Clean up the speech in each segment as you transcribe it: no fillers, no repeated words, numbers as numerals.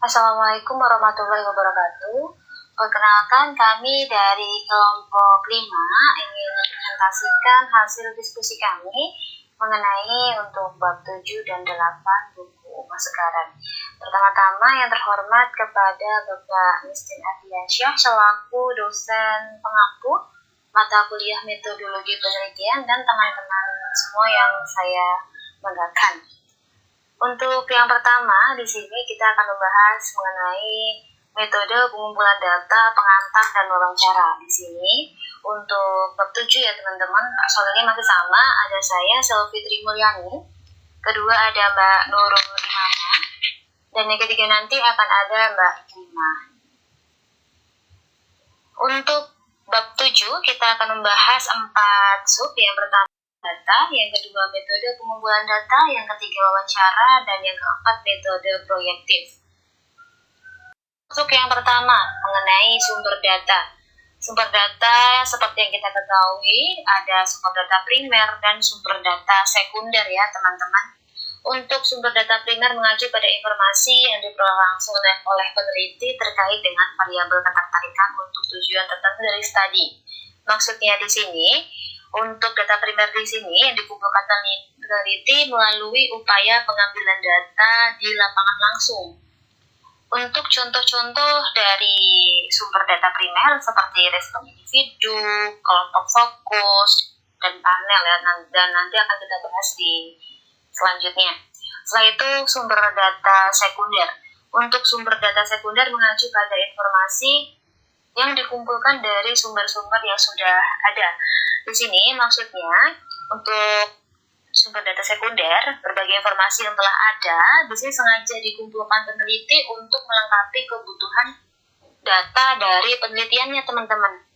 Assalamualaikum warahmatullahi wabarakatuh. Perkenalkan, kami dari kelompok 5 ingin mempresentasikan hasil diskusi kami mengenai untuk bab 7 dan 8 buku Masekaran. Pertama-tama yang terhormat kepada Bapak Mistin Ardiansyah selaku dosen pengampu mata kuliah metodologi penelitian dan teman-teman semua yang saya banggakan. Untuk yang pertama, di sini kita akan membahas mengenai metode pengumpulan data, pengantar, dan wawancara. Di sini untuk bab 7 ya teman-teman, personilnya masih sama. Ada saya, Selvi Trimulyani. Kedua ada Mbak Nurul Imana. Dan yang ketiga nanti akan ada Mbak Rima. Untuk bab 7 kita akan membahas 4 sub. Yang pertama data, yang kedua metode pengumpulan data, yang ketiga wawancara, dan yang keempat metode proyektif. Untuk yang pertama mengenai sumber data. Sumber data seperti yang kita ketahui ada sumber data primer dan sumber data sekunder ya teman-teman. Untuk sumber data primer mengacu pada informasi yang diperoleh langsung oleh peneliti terkait dengan variabel ketertarikan untuk tujuan tertentu dari studi. Maksudnya di sini untuk data primer di sini yang dikumpulkan peneliti melalui upaya pengambilan data di lapangan langsung. Untuk contoh-contoh dari sumber data primer seperti respon individu, kelompok fokus, dan panel ya, dan nanti akan kita bahas di selanjutnya. Setelah itu sumber data sekunder. Untuk sumber data sekunder mengacu pada informasi yang dikumpulkan dari sumber-sumber yang sudah ada. Di sini maksudnya untuk sumber data sekunder, berbagai informasi yang telah ada, di sini sengaja dikumpulkan peneliti untuk melengkapi kebutuhan data dari penelitiannya teman-teman.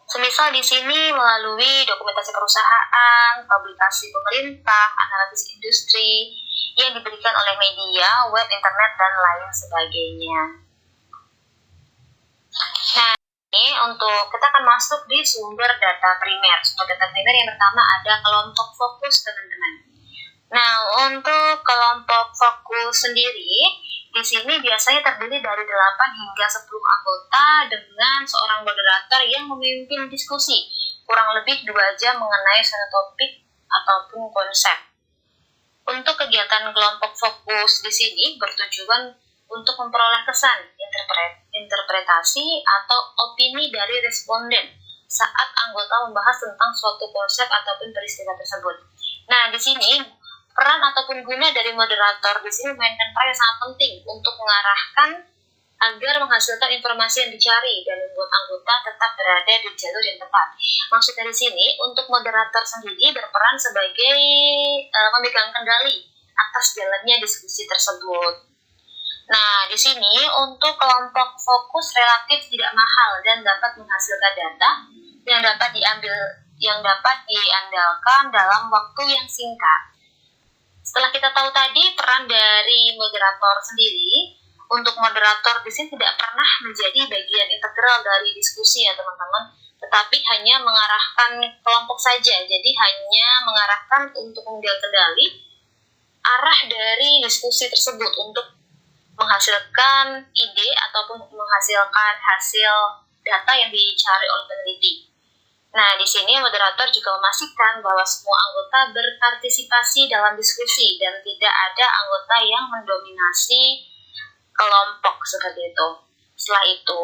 Semisal di sini melalui dokumentasi perusahaan, publikasi pemerintah, analisis industri yang diberikan oleh media, web, internet, dan lain sebagainya. Nah, ini untuk kita akan masuk di sumber data primer. Sumber data primer yang pertama ada kelompok fokus teman-teman. Nah, untuk kelompok fokus sendiri di sini biasanya terdiri dari 8 hingga 10 anggota dengan seorang moderator yang memimpin diskusi kurang lebih 2 jam mengenai suatu topik ataupun konsep. Untuk kegiatan kelompok fokus di sini bertujuan untuk memperoleh kesan, interpretasi, atau opini dari responden saat anggota membahas tentang suatu konsep ataupun peristiwa tersebut. Nah, di sini peran ataupun guna dari moderator di sini memainkan peran yang sangat penting untuk mengarahkan agar menghasilkan informasi yang dicari dan membuat anggota tetap berada di jalur yang tepat. Maksud dari sini, untuk moderator sendiri berperan sebagai memegang kendali atas jalannya diskusi tersebut. Nah, di sini untuk kelompok fokus relatif tidak mahal dan dapat menghasilkan data yang dapat diandalkan dalam waktu yang singkat. Setelah kita tahu tadi peran dari moderator sendiri, untuk moderator di sini tidak pernah menjadi bagian integral dari diskusi ya teman-teman, tetapi hanya mengarahkan kelompok saja. Jadi hanya mengarahkan untuk mengambil kendali arah dari diskusi tersebut untuk menghasilkan ide ataupun menghasilkan hasil data yang dicari oleh peneliti. Nah, di sini moderator juga memastikan bahwa semua anggota berpartisipasi dalam diskusi dan tidak ada anggota yang mendominasi kelompok seperti itu. Setelah itu,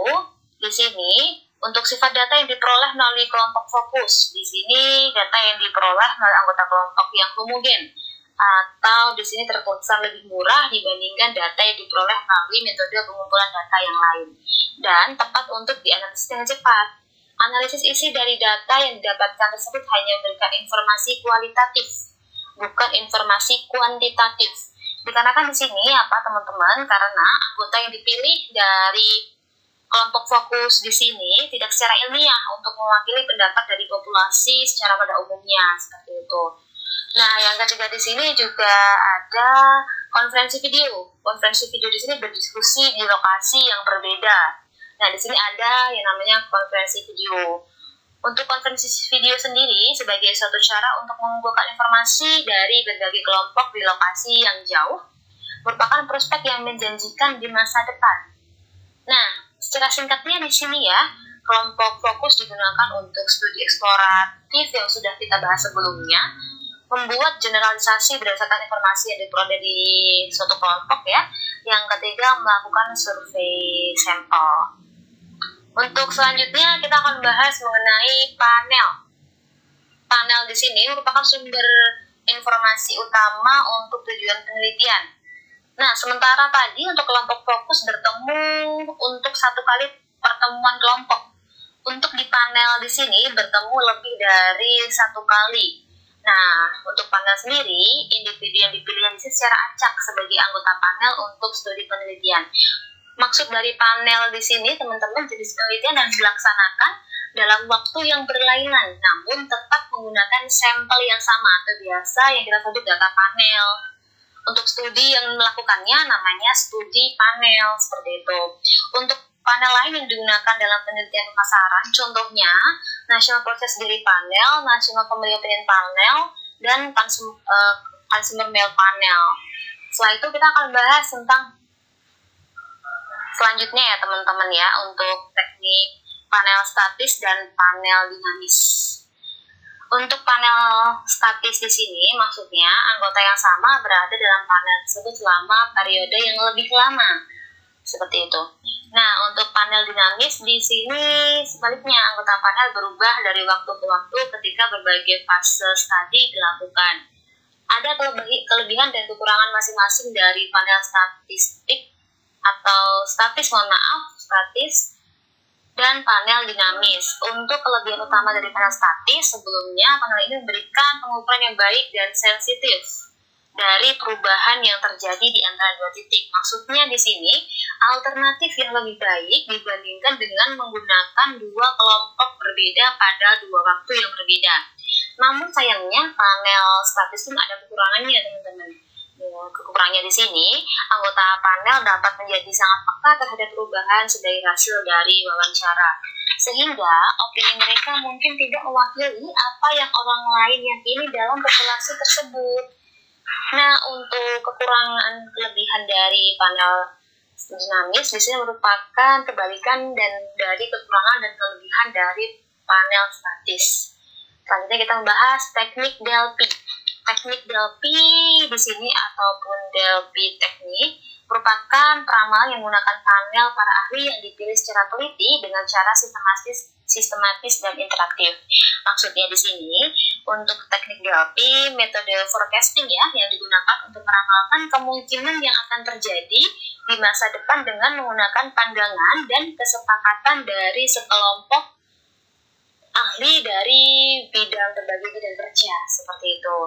di sini untuk sifat data yang diperoleh melalui kelompok fokus, di sini data yang diperoleh melalui anggota kelompok yang homogen atau di sini terkesan lebih murah dibandingkan data yang diperoleh melalui metode pengumpulan data yang lain dan tepat untuk dianalisis dengan cepat. Analisis isi dari data yang didapatkan tersebut hanya memberikan informasi kualitatif, bukan informasi kuantitatif. Dikarenakan di sini apa teman-teman? Karena anggota yang dipilih dari kelompok fokus di sini tidak secara ilmiah untuk mewakili pendapat dari populasi secara pada umumnya seperti itu. Nah, yang ketiga di sini juga ada konferensi video. Konferensi video di sini berdiskusi di lokasi yang berbeda. Nah, di sini ada yang namanya konferensi video. Untuk konferensi video sendiri sebagai suatu cara untuk mengumpulkan informasi dari berbagai kelompok di lokasi yang jauh, merupakan prospek yang menjanjikan di masa depan. Nah, secara singkatnya di sini ya, kelompok fokus digunakan untuk studi eksploratif yang sudah kita bahas sebelumnya, membuat generalisasi berdasarkan informasi yang diperoleh dari suatu kelompok ya. Yang ketiga, melakukan survei sampel. Untuk selanjutnya kita akan bahas mengenai panel. Panel di sini merupakan sumber informasi utama untuk tujuan penelitian. Nah, sementara tadi untuk kelompok fokus bertemu untuk satu kali pertemuan kelompok. Untuk di panel di sini bertemu lebih dari satu kali. Nah, untuk panel sendiri, individu yang dipilih di sini secara acak sebagai anggota panel untuk studi penelitian. Maksud dari panel di sini, teman-teman, jenis penelitian yang dilaksanakan dalam waktu yang berlainan, namun tetap menggunakan sampel yang sama atau biasa yang kita sebut data panel. Untuk studi yang melakukannya namanya studi panel, seperti itu. Untuk panel lain yang digunakan dalam penelitian pemasaran, contohnya National Process Dairy Panel, National Pemilihan Panel, dan Consumer Milk Panel. Setelah itu kita akan bahas tentang selanjutnya ya teman-teman ya, untuk teknik panel statis dan panel dinamis. Untuk panel statis di sini, maksudnya anggota yang sama berada dalam panel tersebut selama periode yang lebih lama, seperti itu. Nah, untuk panel dinamis di sini sebaliknya, anggota panel berubah dari waktu ke waktu ketika berbagai fase studi dilakukan. Ada kelebihan dan kekurangan masing-masing dari panel statis dan panel dinamis. Untuk kelebihan utama dari panel statis, sebelumnya panel ini memberikan pengukuran yang baik dan sensitif dari perubahan yang terjadi di antara dua titik. Maksudnya di sini, alternatif yang lebih baik dibandingkan dengan menggunakan dua kelompok berbeda pada dua waktu yang berbeda. Namun sayangnya panel statis itu ada kekurangannya, teman-teman. Kekurangannya di sini, anggota panel dapat menjadi sangat peka terhadap perubahan sebagai hasil dari wawancara, sehingga opini mereka mungkin tidak mewakili apa yang orang lain yakini dalam populasi tersebut. Nah, untuk kelebihan dari panel dinamis di sini merupakan kebalikan dan dari kekurangan dan kelebihan dari panel statis. Selanjutnya kita membahas teknik Delphi. Teknik Delphi di sini ataupun Delphi teknik merupakan peramalan yang menggunakan panel para ahli yang dipilih secara teliti dengan cara sistematis dan interaktif. Maksudnya di sini untuk teknik Delphi, metode forecasting ya yang digunakan untuk meramalkan kemungkinan yang akan terjadi di masa depan dengan menggunakan pandangan dan kesepakatan dari sekelompok ahli dari bidang berbagai bidang kerja, seperti itu.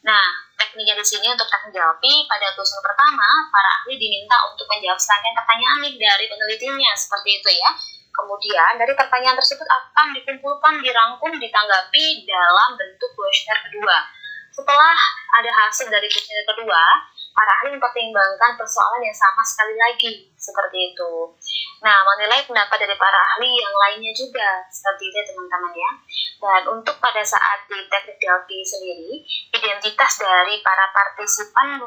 Nah, tekniknya di sini untuk teknik Delphi, pada tulisan pertama, para ahli diminta untuk menjawab serangkaian pertanyaan dari penelitinya, seperti itu ya. Kemudian, dari pertanyaan tersebut akan dikumpulkan, dirangkum, ditanggapi dalam bentuk kuesioner kedua. Setelah ada hasil dari kuesioner kedua, para ahli mempertimbangkan persoalan yang sama sekali lagi, seperti itu. Nah, menilai pendapat dari para ahli yang lainnya juga, seperti itu teman-teman ya. Dan untuk pada saat di teknik Delphi sendiri, identitas dari para partisipan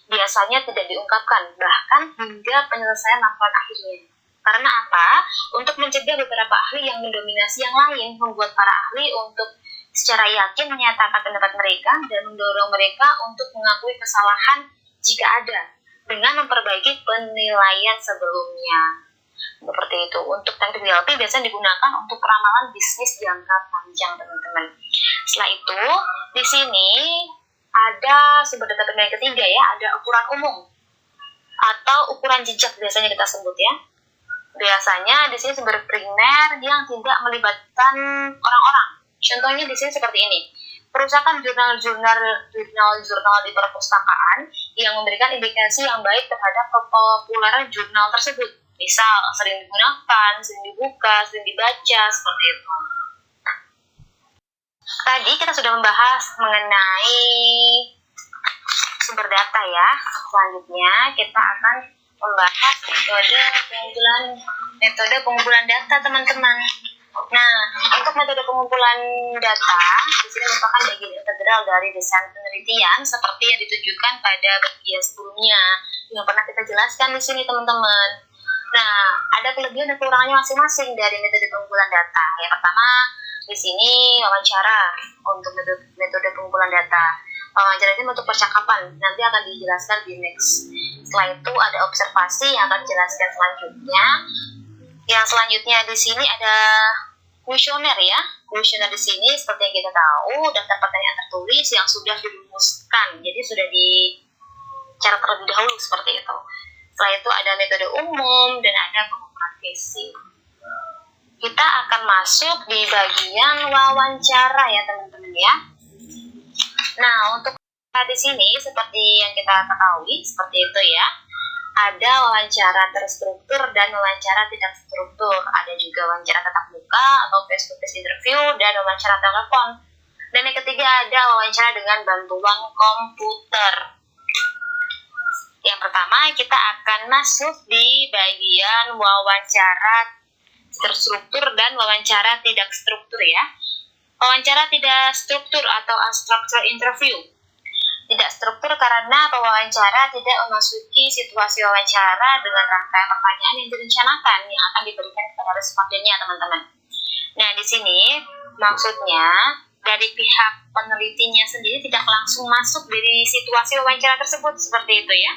biasanya tidak diungkapkan, bahkan hingga penyelesaian laporan akhirnya. Karena apa? Untuk mencegah beberapa ahli yang mendominasi yang lain, membuat para ahli untuk secara yakin menyatakan pendapat mereka dan mendorong mereka untuk mengakui kesalahan jika ada, dengan memperbaiki penilaian sebelumnya. Seperti itu. Untuk teknik Delphi biasanya digunakan untuk peramalan bisnis jangka panjang, teman-teman. Setelah itu, di sini ada sumber data yang ketiga ya, ada ukuran umum atau ukuran jejak biasanya kita sebut ya. Biasanya di sini sumber primer yang tidak melibatkan orang-orang. Contohnya di sini seperti ini. Perusahaan jurnal-jurnal di perpustakaan yang memberikan indikasi yang baik terhadap kepopuleran jurnal tersebut. Misal, sering digunakan, sering dibuka, sering dibaca, seperti itu. Tadi kita sudah membahas mengenai sumber data ya. Selanjutnya kita akan membahas metode pengumpulan data, teman-teman. Nah, untuk metode pengumpulan data di sini merupakan bagian integral dari desain penelitian seperti yang ditunjukkan pada bagian sebelumnya. yang pernah kita jelaskan di sini teman-teman. Nah, ada kelebihan dan kekurangannya masing-masing dari metode pengumpulan data. Yang pertama, di sini wawancara untuk metode pengumpulan data. Wawancara ini untuk percakapan, nanti akan dijelaskan di next. Setelah itu ada observasi yang akan dijelaskan selanjutnya. Yang selanjutnya di sini ada kuesioner ya. Kuesioner di sini seperti yang kita tahu, daftar pertanyaan tertulis yang sudah dirumuskan. Jadi sudah dicatat terlebih dahulu seperti itu. Setelah itu ada metode umum dan ada pengumpulan visi. Kita akan masuk di bagian wawancara ya teman-teman ya. Nah, untuk di sini seperti yang kita ketahui seperti itu ya. Ada wawancara terstruktur dan wawancara tidak struktur. Ada juga wawancara tatap muka atau face-to-face interview dan wawancara telepon. Dan yang ketiga ada wawancara dengan bantuan komputer. Yang pertama kita akan masuk di bagian wawancara terstruktur dan wawancara tidak struktur ya. Wawancara tidak struktur atau unstructured interview. Tidak struktur karena pewawancara tidak memasuki situasi wawancara dengan rangkaian pertanyaan yang direncanakan yang akan diberikan kepada respondennya teman-teman. Nah di sini maksudnya dari pihak penelitinya sendiri tidak langsung masuk dari situasi wawancara tersebut seperti itu ya.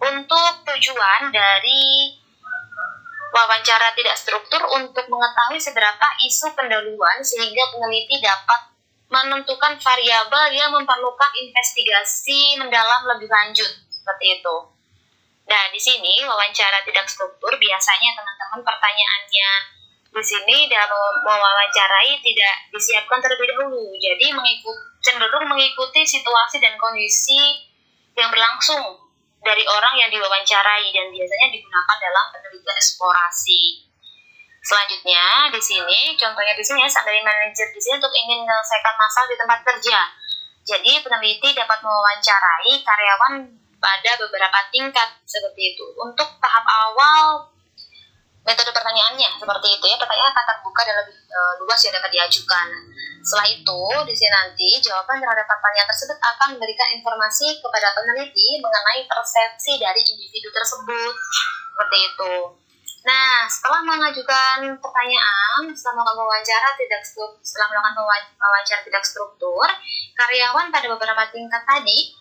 Untuk tujuan dari wawancara tidak struktur untuk mengetahui seberapa isu pendahuluan sehingga peneliti dapat menentukan variabel yang memerlukan investigasi mendalam lebih lanjut seperti itu. Nah, di sini wawancara tidak struktur biasanya teman-teman pertanyaannya di sini dalam mewawancarai tidak disiapkan terlebih dahulu. Jadi cenderung mengikuti situasi dan kondisi yang berlangsung dari orang yang diwawancarai dan biasanya digunakan dalam penelitian eksplorasi. Selanjutnya di sini, contohnya di sini ya, dari manajer di sini untuk ingin menyelesaikan masalah di tempat kerja. Jadi peneliti dapat mewawancarai karyawan pada beberapa tingkat seperti itu. Untuk tahap awal metode pertanyaannya seperti itu ya, pertanyaan akan terbuka dan lebih luas yang dapat diajukan. Setelah itu, di sini nanti jawaban terhadap pertanyaan tersebut akan memberikan informasi kepada peneliti mengenai persepsi dari individu tersebut seperti itu. Nah, setelah mengajukan pertanyaan, setelah melakukan wawancara tidak struktur, karyawan pada beberapa tingkat tadi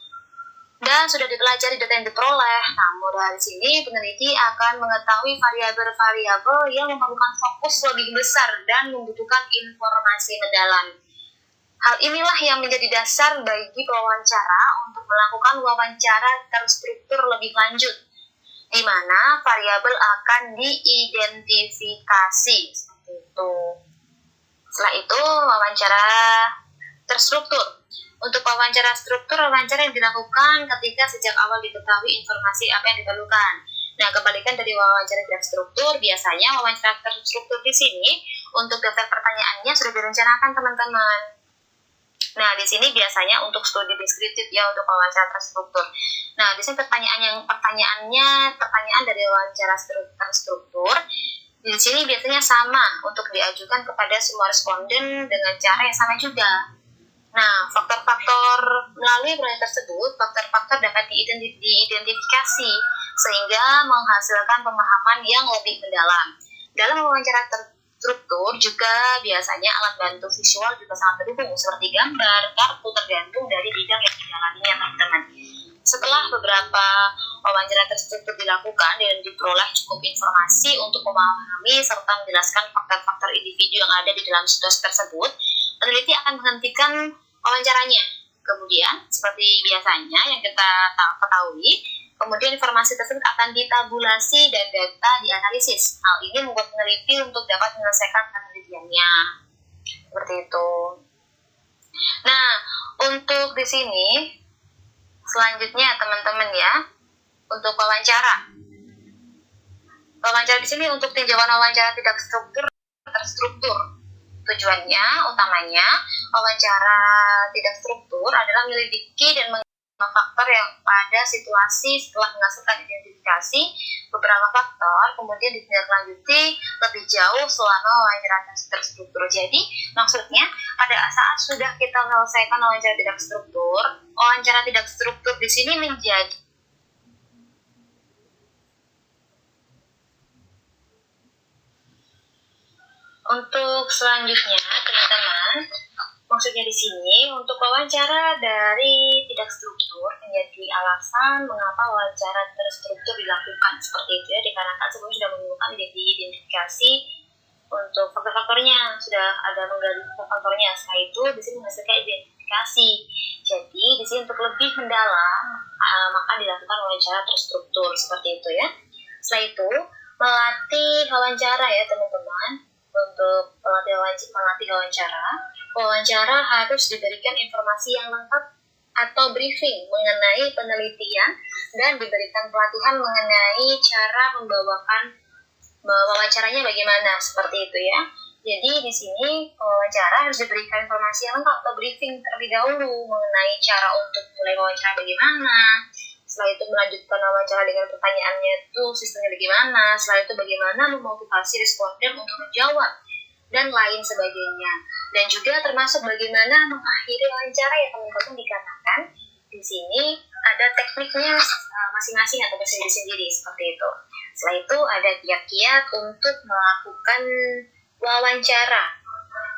dan sudah dipelajari data yang diperoleh. Namun dari sini peneliti akan mengetahui variabel-variabel yang memerlukan fokus lebih besar dan membutuhkan informasi mendalam. Hal inilah yang menjadi dasar bagi pewawancara untuk melakukan wawancara terstruktur lebih lanjut, di mana variabel akan diidentifikasi seperti itu. Setelah itu wawancara terstruktur. Untuk wawancara struktur, wawancara yang dilakukan ketika sejak awal diketahui informasi apa yang diperlukan. Nah, kebalikan dari wawancara tidak struktur, biasanya wawancara terstruktur di sini untuk daftar pertanyaannya sudah direncanakan teman-teman. Nah, di sini biasanya untuk studi deskriptif ya untuk wawancara terstruktur. Nah, di sini pertanyaan dari wawancara terstruktur di sini biasanya sama untuk diajukan kepada semua responden dengan cara yang sama juga. Nah, faktor-faktor melalui pertanyaan tersebut, faktor-faktor dapat diidentifikasi sehingga menghasilkan pemahaman yang lebih mendalam. Dalam wawancara terstruktur juga biasanya alat bantu visual juga sangat mendukung seperti gambar, kartu tergantung dari bidang yang dijalaninya teman-teman. Setelah beberapa wawancara terstruktur dilakukan dan diperoleh cukup informasi untuk memahami serta menjelaskan faktor-faktor individu yang ada di dalam situasi tersebut, peneliti akan menghentikan wawancaranya. Kemudian, seperti biasanya yang kita ketahui, kemudian informasi tersebut akan ditabulasi dan data dianalisis. Hal ini membuat peneliti untuk dapat menyelesaikan penelitiannya. Seperti itu. Nah, untuk di sini, selanjutnya teman-teman ya, untuk wawancara. Wawancara di sini untuk tinjauan wawancara tidak terstruktur. Tujuannya utamanya wawancara tidak struktur adalah menyelidiki dan mengenai faktor yang pada situasi setelah menghasilkan identifikasi beberapa faktor, kemudian ditindaklanjuti lebih jauh selama wawancara terstruktur. Jadi maksudnya pada saat sudah kita menyelesaikan wawancara tidak struktur di sini menjadi Untuk selanjutnya, teman-teman, maksudnya di sini untuk wawancara dari tidak struktur menjadi alasan mengapa wawancara terstruktur dilakukan seperti itu ya, dikarenakan sebelumnya sudah menimbulkan identifikasi untuk faktor-faktornya, sudah ada menggali faktor-faktornya. Setelah itu di sini menghasilkan identifikasi. Jadi di sini untuk lebih mendalam maka dilakukan wawancara terstruktur seperti itu ya. Setelah itu melatih wawancara ya teman-teman. Untuk melatih wawancara harus diberikan informasi yang lengkap atau briefing mengenai penelitian dan diberikan pelatihan mengenai cara membawakan wawancaranya bagaimana seperti itu ya. Jadi di sini wawancara harus diberikan informasi yang lengkap atau briefing terlebih dahulu mengenai cara untuk mulai wawancara bagaimana. Setelah itu melanjutkan wawancara dengan pertanyaannya itu sistemnya bagaimana. Setelah itu bagaimana memotivasi responden untuk menjawab dan lain sebagainya. Dan juga termasuk bagaimana mengakhiri wawancara ya teman-teman, dikatakan di sini ada tekniknya masing-masing atau sendiri-sendiri seperti itu. Setelah itu ada kiat-kiat untuk melakukan wawancara.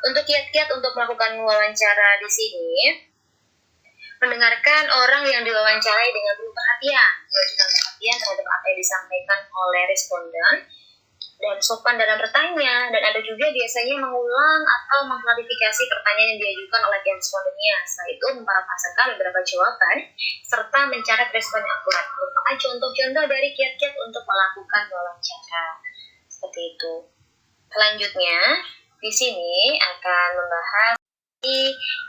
Untuk kiat-kiat untuk melakukan wawancara di sini, mendengarkan orang yang diwawancarai dengan penuh perhatian, memberikan perhatian terhadap apa yang disampaikan oleh responden, dan sopan dalam bertanya, dan ada juga biasanya mengulang atau mengklarifikasi pertanyaan yang diajukan oleh respondennya. Setelah itu memparafrasekan beberapa jawaban, serta mencatat respon yang akurat. Merupakan contoh-contoh dari kiat-kiat untuk melakukan wawancara. Seperti itu. Selanjutnya, di sini akan membahas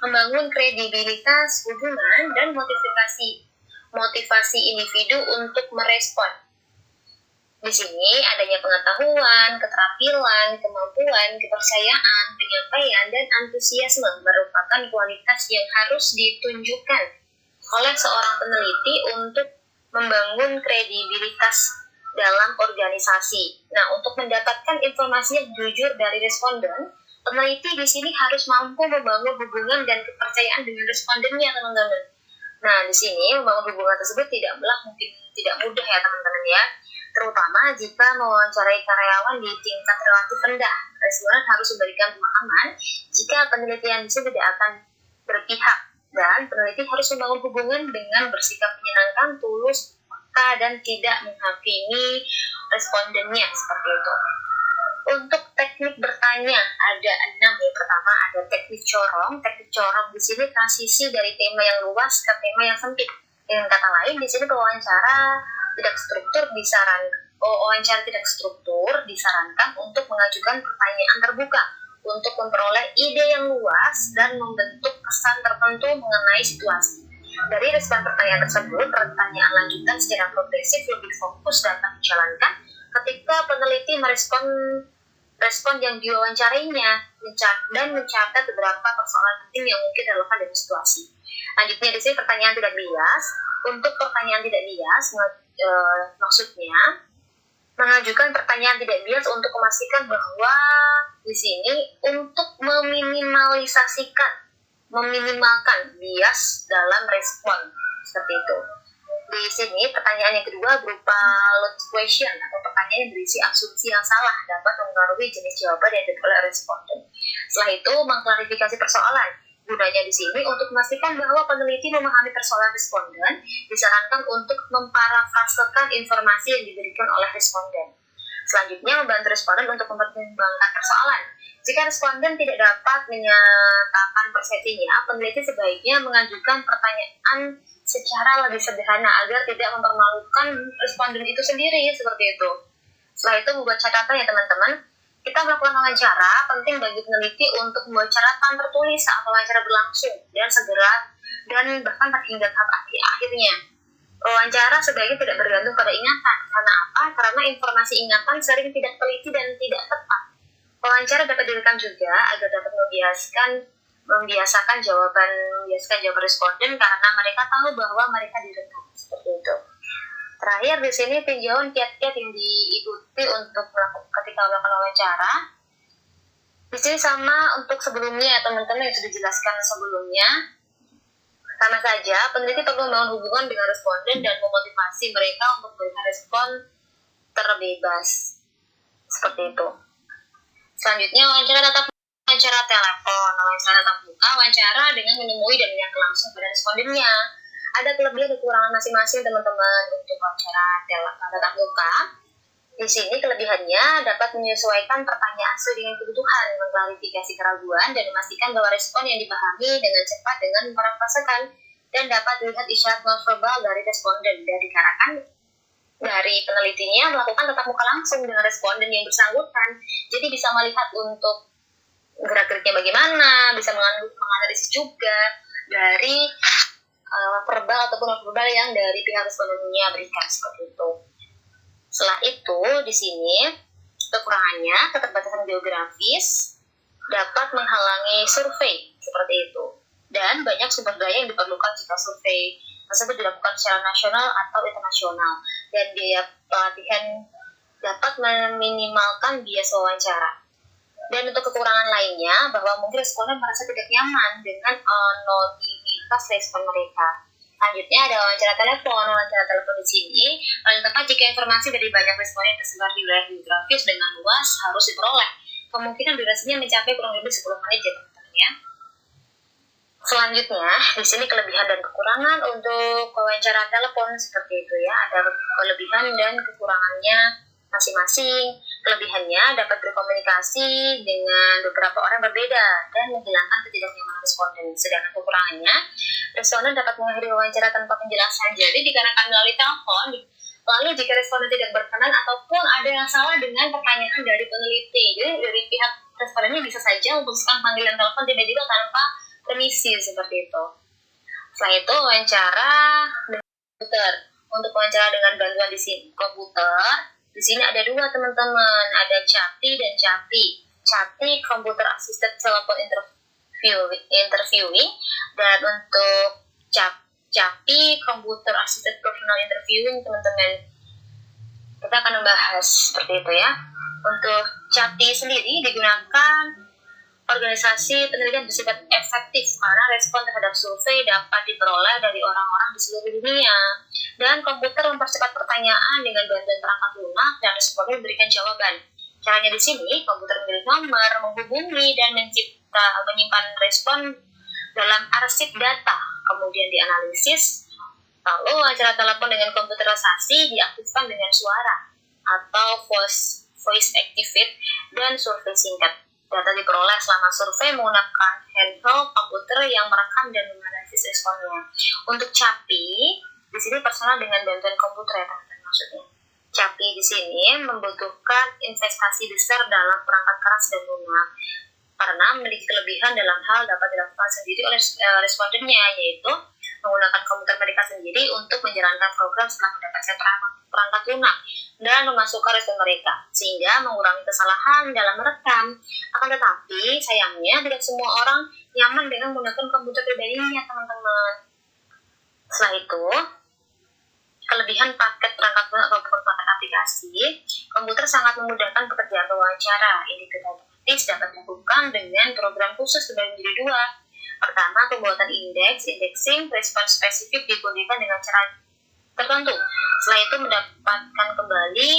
membangun kredibilitas hubungan dan motivasi individu untuk merespon. Di sini adanya pengetahuan, keterampilan, kemampuan, kepercayaan, penyampaian, dan antusiasme merupakan kualitas yang harus ditunjukkan oleh seorang peneliti untuk membangun kredibilitas dalam organisasi. Nah, untuk mendapatkan informasi yang jujur dari responden, peneliti di sini harus mampu membangun hubungan dan kepercayaan dengan respondennya, teman-teman. Nah, di sini membangun hubungan tersebut tidak mudah ya, teman-teman ya. Terutama jika mewawancarai karyawan di tingkat relatif rendah. Responden harus memberikan pemahaman jika penelitian itu tidak akan berpihak, dan peneliti harus membangun hubungan dengan bersikap menyenangkan, tulus, peka, dan tidak menghakimi respondennya seperti itu. Untuk teknik bertanya ada 6. Yang pertama ada teknik corong. Teknik corong di sini transisi dari tema yang luas ke tema yang sempit. Dengan kata lain, di sini wawancara tidak struktur disarankan untuk mengajukan pertanyaan terbuka untuk memperoleh ide yang luas dan membentuk kesan tertentu mengenai situasi. Dari respon pertanyaan tersebut, pertanyaan lanjutan secara progresif lebih fokus dapat dijalankan ketika peneliti merespon yang diwawancarainya dan mencatat beberapa persoalan penting yang mungkin relevan dengan situasi. Lanjutnya di sini pertanyaan tidak bias. Untuk pertanyaan tidak bias, maksudnya mengajukan pertanyaan tidak bias untuk memastikan bahwa di sini untuk meminimalkan bias dalam respon seperti itu. Di sini pertanyaan yang kedua berupa load question atau pertanyaan yang berisi asumsi yang salah dapat mempengaruhi jenis jawaban yang diberikan oleh responden. Setelah itu mengklarifikasi persoalan. Gunanya di sini untuk memastikan bahwa peneliti memahami persoalan responden, disarankan untuk memparafrasekan informasi yang diberikan oleh responden. Selanjutnya membantu responden untuk mempertimbangkan persoalan. Jika responden tidak dapat menyatakan persepsinya, peneliti sebaiknya mengajukan pertanyaan secara lebih sederhana agar tidak mempermalukan responden itu sendiri seperti itu. Setelah itu membuat catatan ya teman-teman. Kita melakukan wawancara, penting bagi peneliti untuk membuat catatan tertulis saat wawancara berlangsung dan bahkan hingga tahap akhirnya. Wawancara sebaiknya tidak bergantung pada ingatan. Karena apa? Karena informasi ingatan sering tidak teliti dan tidak tepat. Wawancara dapat diberikan juga agar dapat membiasakan jawaban responden karena mereka tahu bahwa mereka direkam seperti itu. Terakhir di sini tinjauan kiat-kiat yang diikuti untuk ketika melakukan wawancara. Di sini sama untuk sebelumnya ya teman-teman yang sudah dijelaskan sebelumnya. Sama saja, peneliti perlu membangun hubungan dengan responden dan memotivasi mereka untuk memberikan respon terbebas. Seperti itu. Selanjutnya, wawancara telepon, wawancara tatap muka, wawancara dengan menemui dan melihat langsung pada respondennya. Ada kelebihan dan kekurangan masing-masing teman-teman untuk wawancara tatap muka. Di sini kelebihannya dapat menyesuaikan pertanyaan sesuai dengan kebutuhan, mengklarifikasi keraguan, dan memastikan bahwa respon yang dipahami dengan cepat dengan memperhatikan dan dapat dilihat isyarat nonverbal dari responden. Dan dikarenakan dari penelitinya melakukan tatap muka langsung dengan responden yang bersangkutan, jadi bisa melihat untuk gerak-geriknya bagaimana, bisa menganalisis juga dari verbal ataupun non-verbal yang dari pihak respondennya berikan seperti itu. Setelah itu, di sini kekurangannya keterbatasan geografis dapat menghalangi survei seperti itu, dan banyak sumber daya yang diperlukan jika survei tersebut dilakukan secara nasional atau internasional, dan biaya pelatihan dapat meminimalkan biaya wawancara. Dan untuk kekurangan lainnya, bahwa mungkin responden merasa tidak nyaman dengan anonimitas respon mereka. Selanjutnya ada wawancara telepon. Wawancara telepon di sini paling tepat jika informasi dari banyak responden tersebar di wilayah geografis dengan luas harus diperoleh. Kemungkinan durasinya mencapai kurang lebih 10 menit ya teman-teman ya. Selanjutnya, di sini kelebihan dan kekurangan untuk wawancara telepon seperti itu ya. Ada kelebihan dan kekurangannya masing-masing. Kelebihannya dapat berkomunikasi dengan beberapa orang berbeda dan menghilangkan ketidaknyamanan responden. Sedangkan kekurangannya, responden dapat mengakhiri wawancara tanpa penjelasan. Jadi dikarenakan melalui telepon, lalu jika responden tidak berkenan ataupun ada yang salah dengan pertanyaan dari peneliti, jadi dari pihak respondennya bisa saja memutuskan panggilan telepon tiba-tiba tanpa permisi seperti itu. Setelah itu wawancara dengan komputer. Untuk wawancara dengan bantuan di sini komputer, di sini ada dua teman-teman, ada CHATI dan CHAPI. CHATI Computer Assisted Telephone Interviewing, dan untuk CHAPI Computer Assisted Personal Interviewing teman-teman. Kita akan membahas seperti itu ya. Untuk CHATI sendiri digunakan organisasi penelitian bersifat efektif karena respon terhadap survei dapat diperoleh dari orang-orang di seluruh dunia, dan komputer mempercepat pertanyaan dengan bantuan perangkat lunak dan responden memberikan jawaban. Caranya di sini, komputer memilih nomor, menghubungi, dan menyimpan respon dalam arsip data, kemudian dianalisis. Lalu wawancara telepon dengan komputerisasi diaktifkan dengan suara atau voice activate dan survei singkat. Data diperoleh selama survei menggunakan handheld komputer yang merekam dan menganalisis responnya. Untuk CHAPI, di sini personal dengan bantuan komputer ya teman-teman maksudnya. CHAPI di sini membutuhkan investasi besar dalam perangkat keras dan lunak karena memiliki kelebihan dalam hal dapat dilakukan sendiri oleh respondennya, yaitu menggunakan komputer mereka sendiri untuk menjalankan program setelah mendapatkan perangkat lunak dan memasukkan respon mereka, sehingga mengurangi kesalahan dalam merekam. Akan tetapi, sayangnya tidak semua orang nyaman dengan menggunakan komputer pribadinya, teman-teman. Setelah itu, kelebihan paket perangkat lunak ataupun paket aplikasi, komputer sangat memudahkan pekerjaan wawancara. Ini otomatis dapat dilakukan dengan program khusus terbagi menjadi dua. Pertama, pembuatan indexing, respon spesifik digunakan dengan cara tertentu. Setelah itu mendapatkan kembali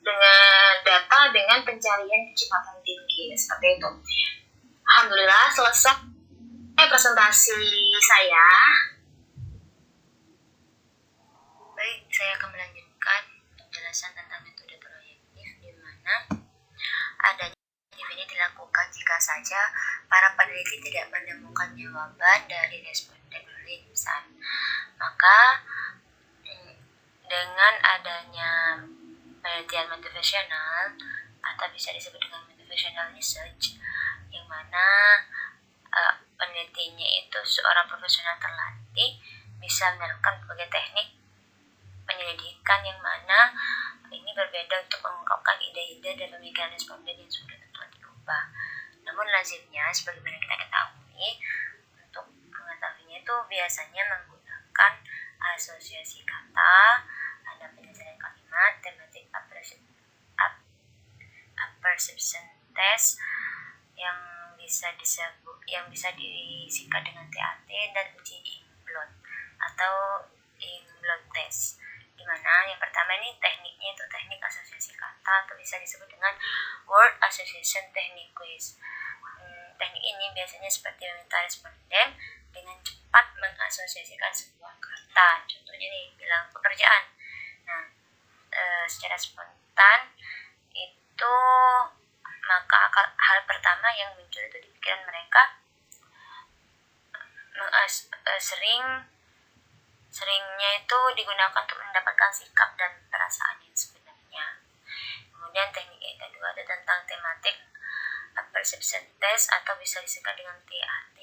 dengan data dengan pencarian kecepatan tinggi seperti itu. Alhamdulillah selesai presentasi saya. Baik, saya akan melanjutkan penjelasan tentang metode proyektif, di mana adanya ini dilakukan jika saja para peneliti tidak menemukan jawaban dari responden melalui insan. Maka dengan adanya penelitian motivasional atau bisa disebut dengan motivational research, yang mana penelitinya itu seorang profesional terlatih bisa menerapkan berbagai teknik penyelidikan yang mana ini berbeda untuk mengungkapkan ide-ide dan pemikiran responden yang sudah telah diubah. Namun lazimnya sebagaimana kita ketahui, untuk mengetahuinya itu biasanya menggunakan asosiasi kata, ada penyelesaian kalimat, tematik apperception test yang bisa disingkat dengan TAT, dan uji Imblot atau Imblot test, di Dimana yang pertama ini tekniknya itu teknik asosiasi kata atau bisa disebut dengan word association techniques. Teknik ini biasanya seperti meminta responden dengan cepat mengasosiasikan sebuah kata. Contohnya nih, bilang pekerjaan. Nah, secara spontan itu maka hal pertama yang muncul itu di pikiran mereka seringnya itu digunakan untuk mendapatkan sikap dan perasaan yang sebenarnya. Kemudian teknik yang kedua ada tentang tematik perception test atau bisa disingkat dengan TAT.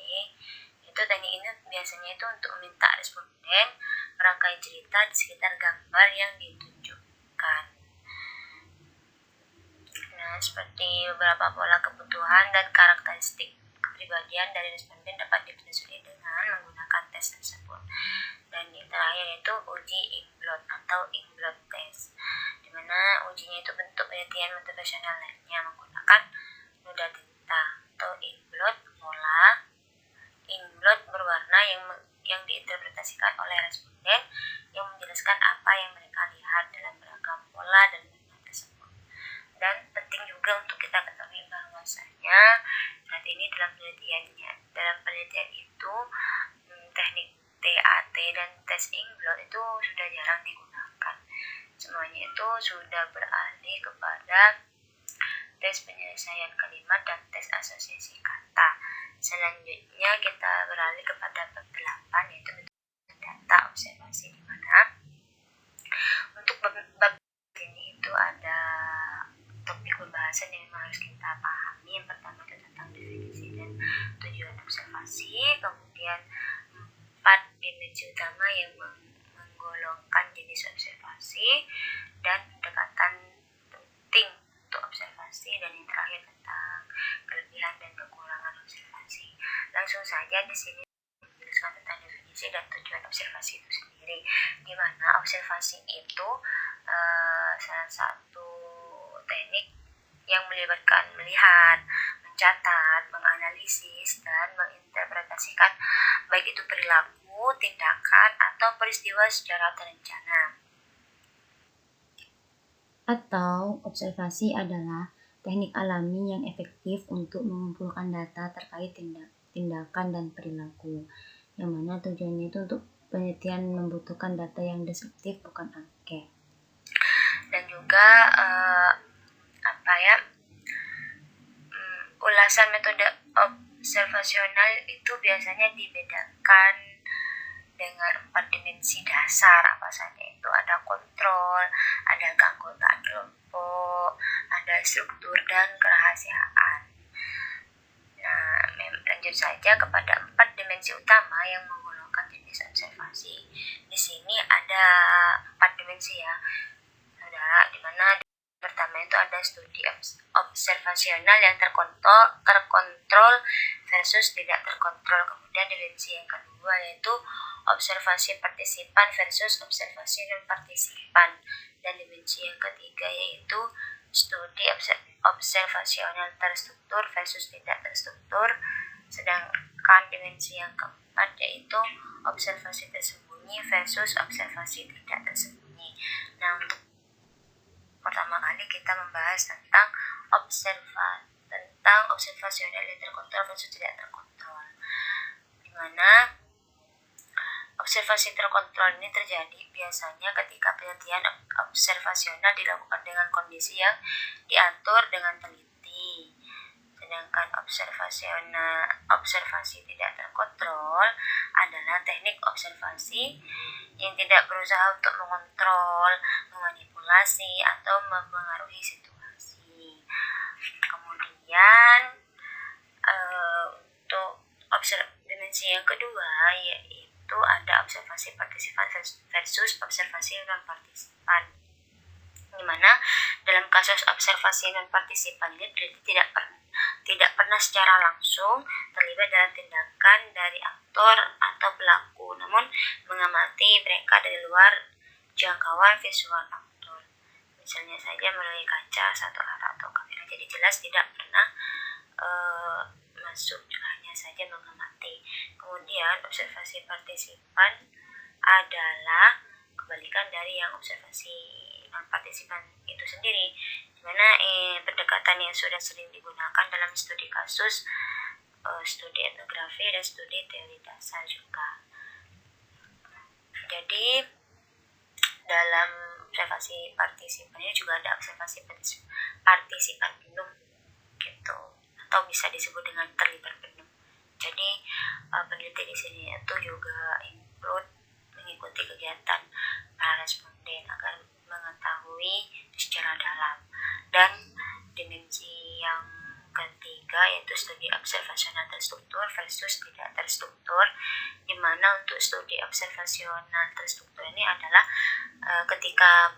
Itu teknik ini biasanya itu untuk meminta responden merangkai cerita di sekitar gambar yang ditunjukkan. Nah, seperti beberapa pola kebutuhan dan karakteristik kepribadian dari responden dapat ditelusuri dengan menggunakan tes tersebut. Dan yang terakhir itu uji Inkblot atau Inkblot test, dimana ujinya itu bentuk penelitian motivasional lainnya menggunakan noda tinta atau Inkblot pola. Inkblot berwarna yang diinterpretasikan oleh responden yang menjelaskan apa yang mereka lihat dalam beragam pola dan warna tersebut. Dan penting juga untuk kita ketahui bahwasanya saat ini dalam penelitian itu teknik TAT dan tes Inkblot itu sudah jarang digunakan. Semuanya itu sudah beralih kepada tes penyelesaian kalimat dan tes asosiasi kata. Selanjutnya kita beralih kepada bab 8, yaitu data observasi, di mana untuk bab ini itu ada topik pembahasan yang harus kita pahami. Yang pertama itu tentang definisi dan tujuan observasi, kemudian 4 dimensi utama yang menggolongkan jenis observasi dan pendekatan penting untuk observasi, dan yang terakhir tentang kelebihan dan kekurangan observasi. Langsung saja di sini menjelaskan tentang definisi dan tujuan observasi itu sendiri, di mana observasi itu salah satu teknik yang melibatkan melihat, mencatat, menganalisis, dan menginterpretasikan baik itu perilaku, tindakan, atau peristiwa secara terencana. Atau observasi adalah teknik alami yang efektif untuk mengumpulkan data terkait tindakan dan perilaku, yang mana tujuannya itu untuk penelitian membutuhkan data yang deskriptif, bukan angke. Dan juga ulasan metode observasional itu biasanya dibedakan dengan 4 dimensi dasar apa saja itu. Ada kontrol, ada keanggotaan kelompok, ada struktur dan kerahasiaan. Nah, lanjut saja kepada 4 dimensi utama yang menggolongkan jenis observasi. Di sini ada 4 dimensi ya, saudara, di mana pertama itu ada studi observasional yang terkontrol versus tidak terkontrol. Kemudian dimensi yang kedua yaitu observasi partisipan versus observasi non partisipan. Dan dimensi yang ketiga yaitu studi observasional terstruktur versus tidak terstruktur. Sedangkan dimensi yang keempat yaitu observasi tersembunyi versus observasi tidak tersembunyi. Nah, untuk pertama kali kita membahas tentang observasional yang terkontrol versus tidak terkontrol, dimana observasi terkontrol ini terjadi biasanya ketika penelitian observasional dilakukan dengan kondisi yang diatur dengan teliti. Sedangkan observasi tidak terkontrol adalah teknik observasi yang tidak berusaha untuk mengontrol, memanipulasi, atau mempengaruhi situasi. Kemudian untuk dimensi yang kedua yaitu ada observasi partisipan versus observasi non partisipan, dimana dalam kasus observasi non partisipan ini tidak pernah secara langsung terlibat dalam tindakan dari aktor atau pelaku, namun mengamati mereka dari luar jangkauan visual aktor, misalnya saja melalui kaca satu arah atau kamera. Jadi jelas tidak pernah masuk, hanya saja mengamati. Kemudian observasi partisipan adalah kebalikan dari yang observasi non partisipan itu sendiri, dimana pendekatan yang sudah sering digunakan dalam studi kasus, studi etnografi dan studi teori dasar juga. Jadi dalam observasi partisipan ini juga ada observasi partisipan penuh gitu, atau bisa disebut dengan terlibat penuh. Jadi peneliti di sini itu juga include mengikuti kegiatan para responden agar mengetahui secara dalam. Dan dimensi yang ketiga yaitu studi observasional terstruktur versus tidak terstruktur, di mana untuk studi observasional terstruktur ini adalah ketika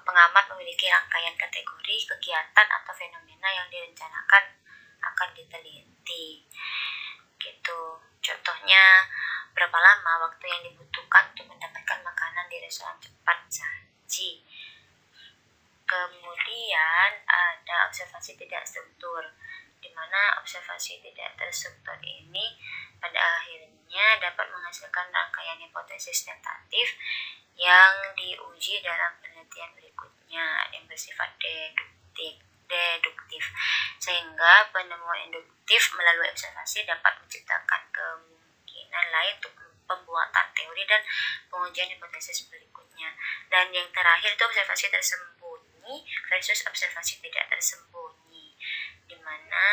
pengamat memiliki rangkaian kategori kegiatan atau fenomena yang direncanakan akan diteliti gitu. Contohnya, berapa lama waktu yang dibutuhkan untuk mendapatkan makanan di restoran cepat saji. Kemudian ada observasi tidak struktur, di mana observasi tidak terstruktur ini pada akhirnya dapat menghasilkan rangkaian hipotesis tentatif yang diuji dalam penelitian berikutnya yang bersifat deduktif, sehingga penemuan induktif melalui observasi dapat menciptakan kemungkinan lain untuk pembuatan teori dan pengujian hipotesis berikutnya. Dan yang terakhir itu observasi tersembunyi versus observasi tidak tersembunyi, dimana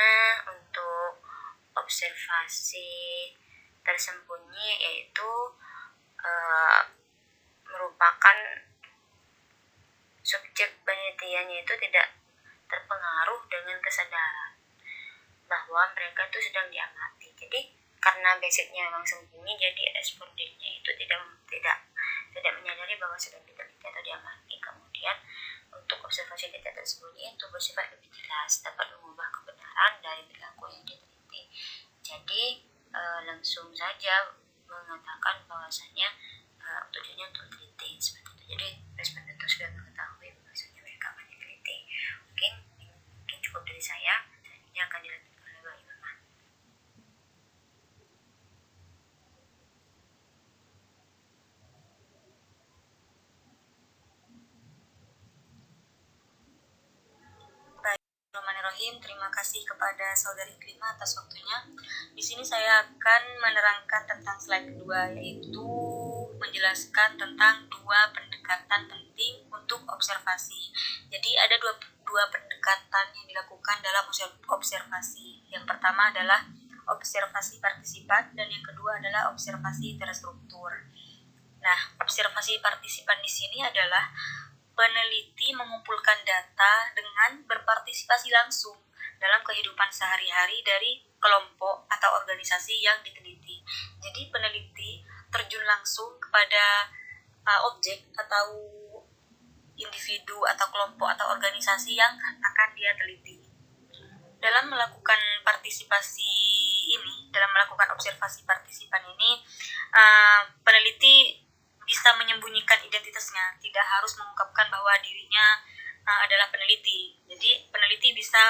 untuk observasi tersembunyi yaitu merupakan subjek penelitiannya itu tidak terpengaruh dengan kesadaran bahwa mereka itu sedang diamati. Jadi karena basicnya memang sembunyi, jadi respondennya itu tidak menyadari bahwa sedang diteliti atau diamati. Kemudian untuk observasi tidak tersembunyi itu bersifat lebih jelas, dapat mengubah kebenaran dari perilaku yang diteliti. Jadi langsung saja mengatakan bahwasanya tujuannya untuk teliti seperti itu. Jadi responden itu sudah mengetahui maksudnya mereka akan diteliti. Mungkin cukup dari saya. Selanjutnya akan dilanjutkan oleh Mbak Imamah. Bismillahirrahmanirrahim. Terima kasih kepada Saudari Iklima atas waktunya. Di sini saya akan menerangkan tentang slide kedua, yaitu menjelaskan tentang dua pendekatan penting untuk observasi. Jadi ada dua pendekatan yang dilakukan dalam observasi. Yang pertama adalah observasi partisipan dan yang kedua adalah observasi terstruktur. Nah, observasi partisipan di sini adalah peneliti mengumpulkan data dengan berpartisipasi langsung dalam kehidupan sehari-hari dari kelompok atau organisasi yang diteliti. Jadi peneliti terjun langsung kepada objek atau individu atau kelompok atau organisasi yang akan dia teliti. Dalam melakukan partisipasi ini, dalam melakukan observasi partisipan ini, peneliti bisa menyembunyikan identitasnya, tidak harus mengungkapkan bahwa dirinya adalah peneliti. Jadi peneliti bisa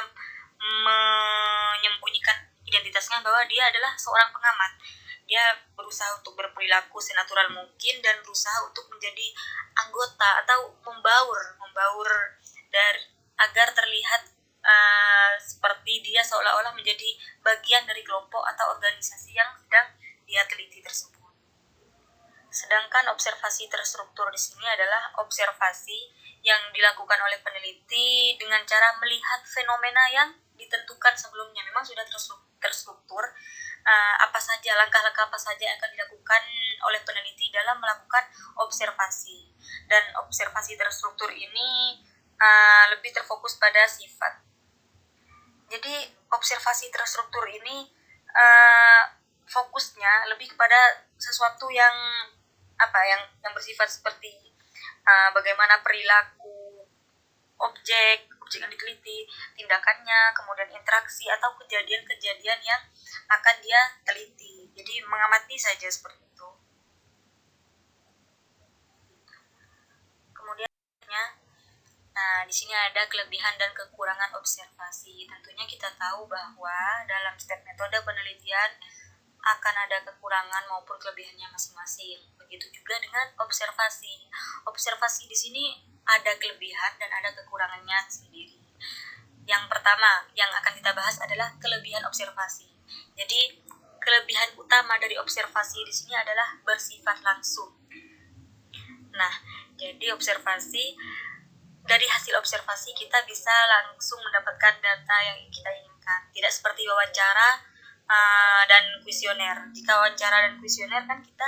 menyembunyikan identitasnya bahwa dia adalah seorang pengamat. Dia berusaha untuk berperilaku senatural mungkin dan berusaha untuk menjadi anggota atau membaur agar terlihat seperti dia seolah-olah menjadi bagian dari kelompok atau organisasi yang sedang dia teliti tersebut. Sedangkan observasi terstruktur di sini adalah observasi yang dilakukan oleh peneliti dengan cara melihat fenomena yang ditentukan sebelumnya. Memang sudah terstruktur apa saja, langkah-langkah apa saja yang akan dilakukan oleh peneliti dalam melakukan observasi. Dan observasi terstruktur ini lebih terfokus pada sifat. Jadi observasi terstruktur ini fokusnya lebih kepada sesuatu yang bersifat seperti bagaimana perilaku objek yang diteliti, tindakannya, kemudian interaksi atau kejadian-kejadian yang akan dia teliti. Jadi mengamati saja seperti itu. Kemudian di sini ada kelebihan dan kekurangan observasi. Tentunya kita tahu bahwa dalam setiap metode penelitian akan ada kekurangan maupun kelebihannya masing-masing. Begitu juga dengan observasi. Observasi di sini ada kelebihan dan ada kekurangannya sendiri. Yang pertama yang akan kita bahas adalah kelebihan observasi. Jadi kelebihan utama dari observasi di sini adalah bersifat langsung. Nah, jadi dari hasil observasi kita bisa langsung mendapatkan data yang kita inginkan. Tidak seperti wawancara dan kuesioner. Jika wawancara dan kuesioner kan kita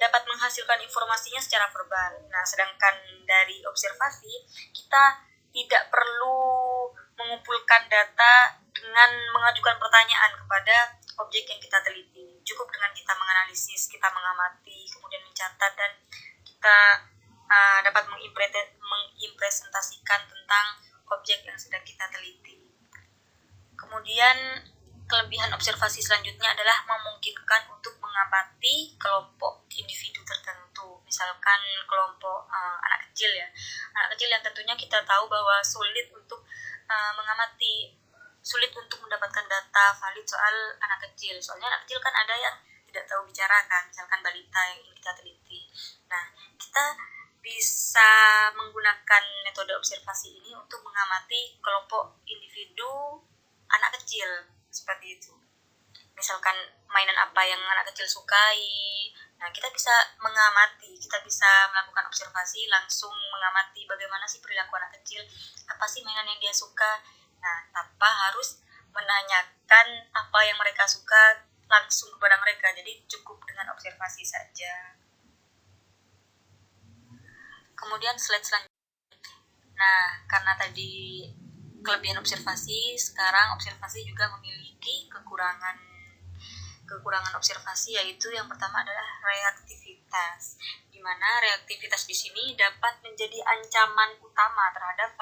dapat menghasilkan informasinya secara verbal. Nah, sedangkan dari observasi kita tidak perlu mengumpulkan data dengan mengajukan pertanyaan kepada objek yang kita teliti. Cukup dengan kita menganalisis, kita mengamati, kemudian mencatat, dan kita dapat mengimpresentasikan tentang objek yang sedang kita teliti. Kemudian kelebihan observasi selanjutnya adalah memungkinkan untuk mengamati kelompok individu tertentu. Misalkan kelompok anak kecil ya. Anak kecil yang tentunya kita tahu bahwa sulit untuk mendapatkan data valid soal anak kecil. Soalnya anak kecil kan ada yang tidak tahu bicara kan, misalkan balita yang ingin kita teliti. Nah, kita bisa menggunakan metode observasi ini untuk mengamati kelompok individu anak kecil seperti itu. Misalkan mainan apa yang anak kecil sukai. Nah, kita bisa mengamati, kita bisa melakukan observasi, langsung mengamati bagaimana sih perilaku anak kecil, apa sih mainan yang dia suka. Nah, tanpa harus menanyakan apa yang mereka suka langsung kepada mereka. Jadi cukup dengan observasi saja. Kemudian slide selanjutnya. Nah, karena tadi kelebihan observasi, sekarang observasi juga memiliki kekurangan observasi, yaitu yang pertama adalah reaktivitas, di mana reaktivitas di sini dapat menjadi ancaman utama terhadap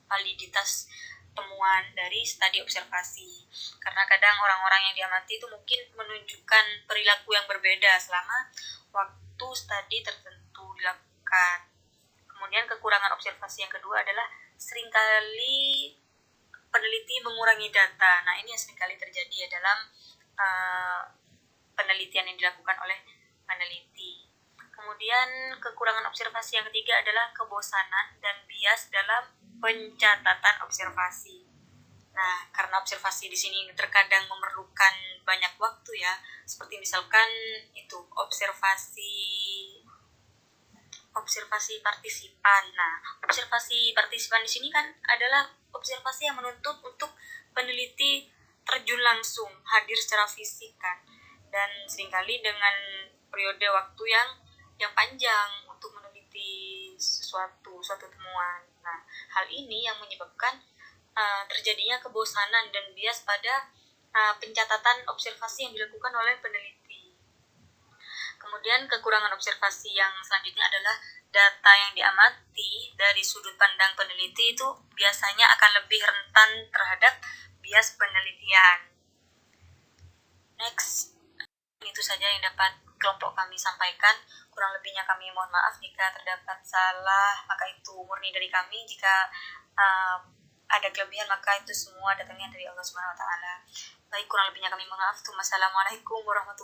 validitas temuan dari studi observasi. Karena kadang orang-orang yang diamati itu mungkin menunjukkan perilaku yang berbeda selama waktu studi tertentu dilakukan. Kemudian kekurangan observasi yang kedua adalah seringkali peneliti mengurangi data. Nah, ini yang seringkali terjadi ya dalam penelitian yang dilakukan oleh peneliti. Kemudian kekurangan observasi yang ketiga adalah kebosanan dan bias dalam pencatatan observasi. Nah, karena observasi di sini terkadang memerlukan banyak waktu ya, seperti misalkan itu observasi partisipan. Nah, observasi partisipan di sini kan adalah observasi yang menuntut untuk peneliti terjun langsung, hadir secara fisik kan, dan seringkali dengan periode waktu yang panjang untuk meneliti suatu temuan. Nah, hal ini yang menyebabkan terjadinya kebosanan dan bias pada pencatatan observasi yang dilakukan oleh peneliti. Kemudian kekurangan observasi yang selanjutnya adalah data yang diamati dari sudut pandang peneliti itu biasanya akan lebih rentan terhadap bias penelitian. Next, itu saja yang dapat kelompok kami sampaikan. Kurang lebihnya kami mohon maaf jika terdapat salah, maka itu murni dari kami. Jika ada kelebihan, maka itu semua datangnya dari Allah Subhanahu wa Ta'ala. Baik, kurang lebihnya kami mohon maaf. Wassalamualaikum warahmatullahi wabarakatuh.